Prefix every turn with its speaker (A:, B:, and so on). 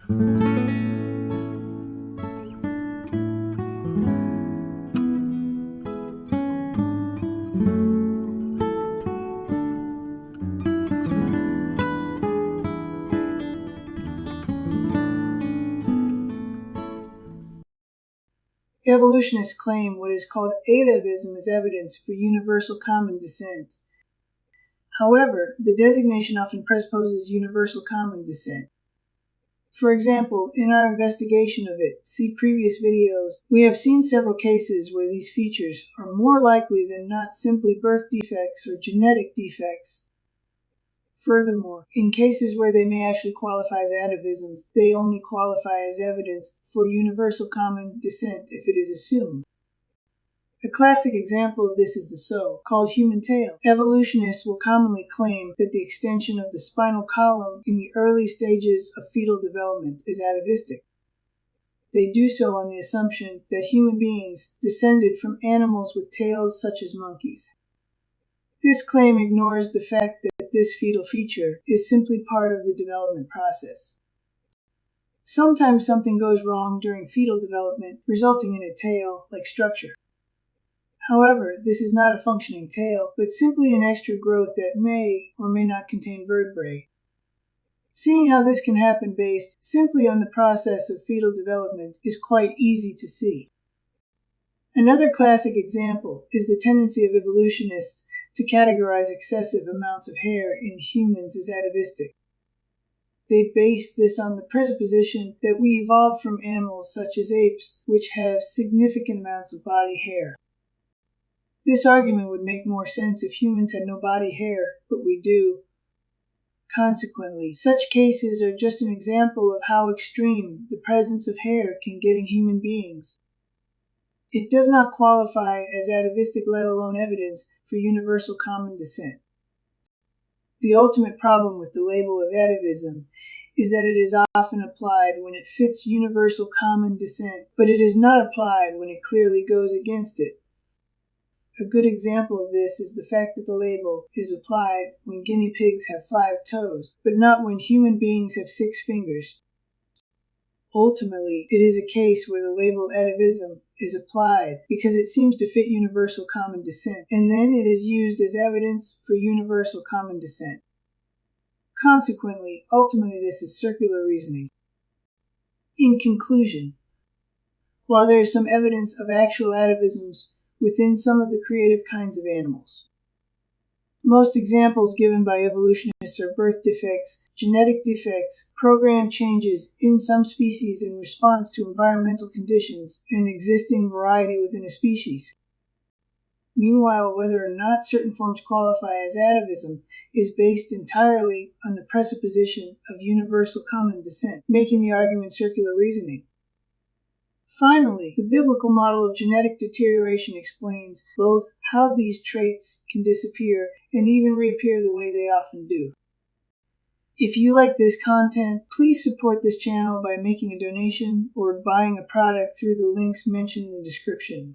A: Evolutionists claim what is called atavism as evidence for universal common descent. However, the designation often presupposes universal common descent. For example, in our investigation of it, see previous videos, we have seen several cases where these features are more likely than not simply birth defects or genetic defects. Furthermore, in cases where they may actually qualify as atavisms, they only qualify as evidence for universal common descent if it is assumed. A classic example of this is the so called human tail. Evolutionists will commonly claim that the extension of the spinal column in the early stages of fetal development is atavistic. They do so on the assumption that human beings descended from animals with tails such as monkeys. This claim ignores the fact that this fetal feature is simply part of the development process. Sometimes something goes wrong during fetal development, resulting in a tail-like structure. However, this is not a functioning tail, but simply an extra growth that may or may not contain vertebrae. Seeing how this can happen based simply on the process of fetal development is quite easy to see. Another classic example is the tendency of evolutionists to categorize excessive amounts of hair in humans as atavistic. They base this on the presupposition that we evolved from animals such as apes, which have significant amounts of body hair. This argument would make more sense if humans had no body hair, but we do. Consequently, such cases are just an example of how extreme the presence of hair can get in human beings. It does not qualify as atavistic, let alone evidence for universal common descent. The ultimate problem with the label of atavism is that it is often applied when it fits universal common descent, but it is not applied when it clearly goes against it. A good example of this is the fact that the label is applied when guinea pigs have 5 toes, but not when human beings have 6 fingers. Ultimately, it is a case where the label atavism is applied because it seems to fit universal common descent, and then it is used as evidence for universal common descent. Consequently, ultimately this is circular reasoning. In conclusion, while there is some evidence of actual atavisms within some of the creative kinds of animals, most examples given by evolutionists are birth defects, genetic defects, program changes in some species in response to environmental conditions, and existing variety within a species. Meanwhile, whether or not certain forms qualify as atavism is based entirely on the presupposition of universal common descent, making the argument circular reasoning. Finally, the biblical model of genetic deterioration explains both how these traits can disappear and even reappear the way they often do. If you like this content, please support this channel by making a donation or buying a product through the links mentioned in the description.